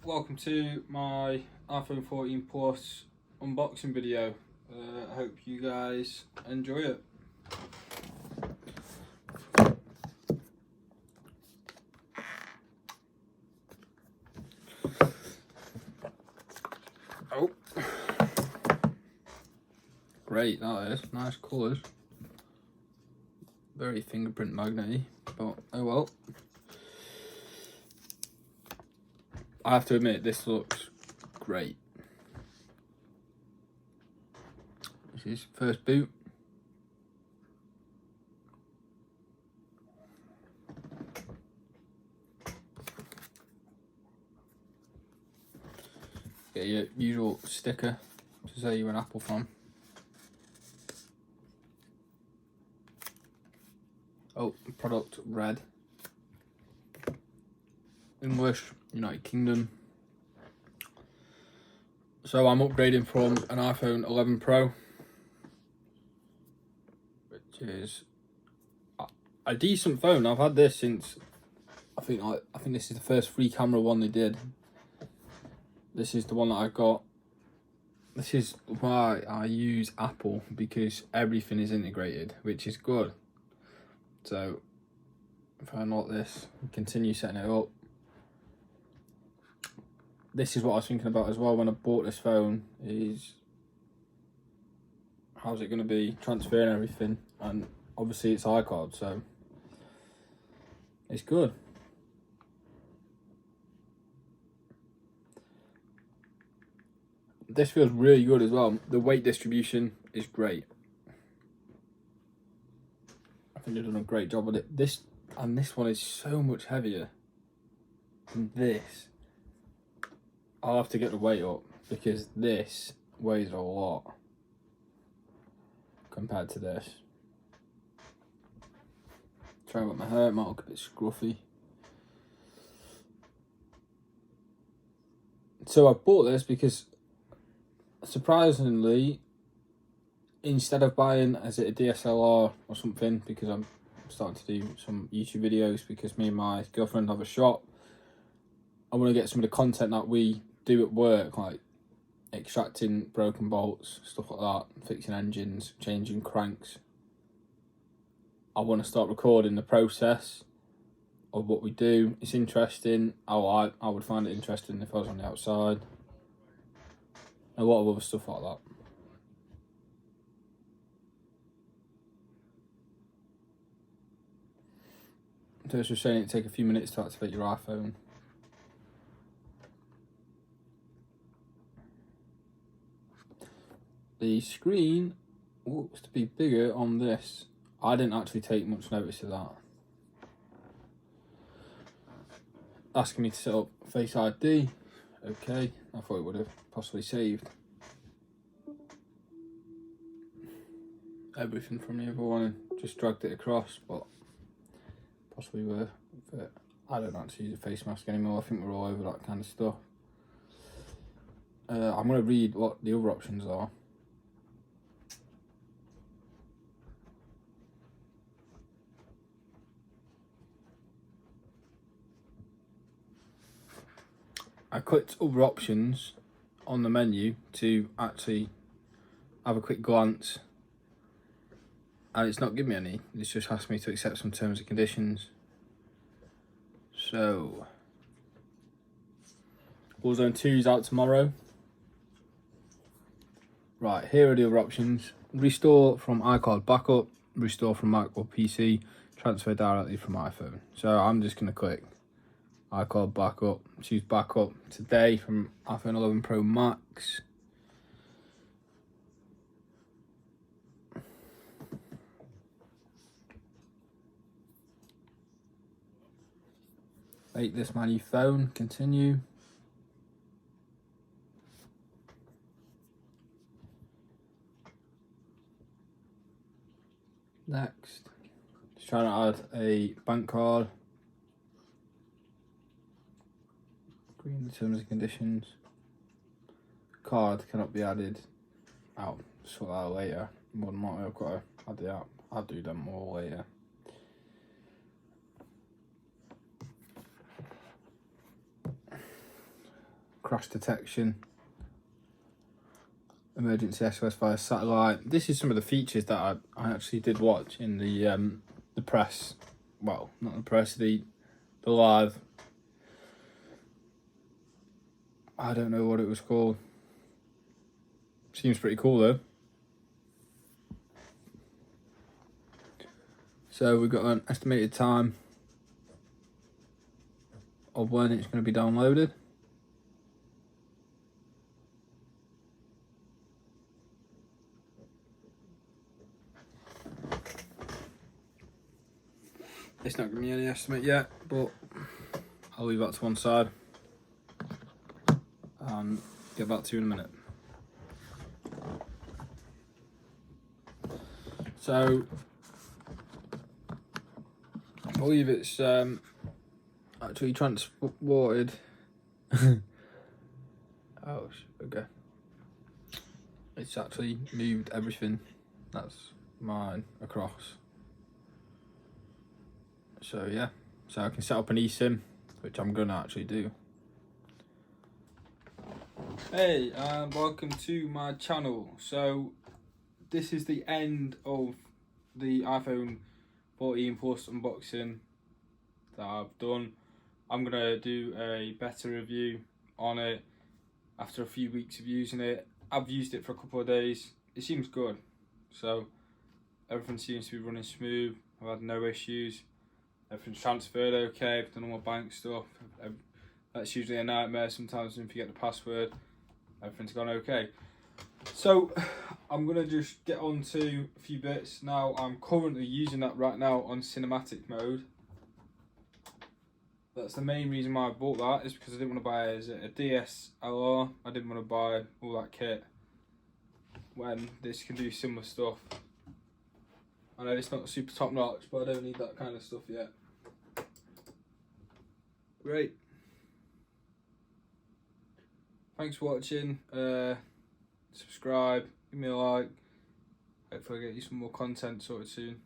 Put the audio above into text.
Welcome to my iPhone 14 Plus unboxing video. I hope you guys enjoy it. Oh, great, that is nice colours. Very fingerprint magnet-y, but oh well. I have to admit, this looks great. This is first boot. Get your usual sticker to say you're an Apple fan. Oh, product red. English, United Kingdom. So I'm upgrading from an iPhone 11 Pro, which is a decent phone. I've had this since I think this is the first free camera one they did. This is the one that I got. This is why I use Apple, because everything is integrated, which is good. So if I unlock this and continue setting it up, this is what I was thinking about as well when I bought this phone, is how's it going to be transferring everything, and obviously it's iCloud, so it's good. This feels really good as well. The weight distribution is great. I think they've done a great job with it. This one is so much heavier than this. I'll have to get the weight up because this weighs a lot compared to this. Try with my hair, it might look a bit scruffy. So I bought this because, surprisingly, instead of buying a DSLR or something, because I'm starting to do some YouTube videos because me and my girlfriend have a shop, I want to get some of the content that we do at work, like extracting broken bolts, stuff like that, fixing engines, changing cranks. I want to start recording the process of what we do. It's interesting. I would find it interesting if I was on the outside. A lot of other stuff like that. So it's just saying it take a few minutes to activate your iPhone. The screen looks to be bigger on this. I didn't actually take much notice of that. Asking me to set up Face ID. Okay, I thought it would have possibly saved everything from the other one and just dragged it across, but possibly worth it. I don't actually use a face mask anymore. I think we're all over that kind of stuff. I'm going to read what the other options are. I clicked other options on the menu to actually have a quick glance, and it's not giving me any. It's just asked me to accept some terms and conditions. So, Warzone 2 is out tomorrow. Right, here are the other options. Restore from iCloud backup, restore from Mac or PC, transfer directly from iPhone. So I'm just going to click iCloud backup, choose backup today from iPhone 11 Pro Max. Make this my new phone, continue. Next, just trying to add a bank card. Green terms and conditions. Card cannot be added. I'll sort that out later. More than likely I've got to add the app. I'll do them all later. crash detection, emergency SOS via satellite. This is some of the features that I actually did watch in the press. Well, not the press, the live. I don't know what it was called. Seems pretty cool though. So we've got an estimated time of when it's going to be downloaded. It's not giving me any estimate yet, but I'll leave that to one side and get back to you in a minute. So I believe it's actually transported. Oh, okay. It's actually moved everything that's mine across. So yeah, so I can set up an eSIM, which I'm gonna actually do. Hey, and welcome to my channel. So this is the end of the iPhone 14 Plus unboxing that I've done. I'm gonna do a better review on it after a few weeks of using it. I've used it for a couple of days. It seems good, so everything seems to be running smooth. I've had no issues. Everything's transferred okay. I've done all my bank stuff. That's usually a nightmare sometimes when you forget the password. Everything's gone okay. So I'm gonna just get on to a few bits now. I'm currently using that right now on cinematic mode. That's the main reason why I bought that, is because I didn't want to buy a DSLR. I didn't want to buy all that kit when this can do similar stuff. I know it's not super top notch, but I don't need that kind of stuff yet. Great. Thanks for watching. Subscribe, give me a like. Hopefully I get you some more content sorted soon.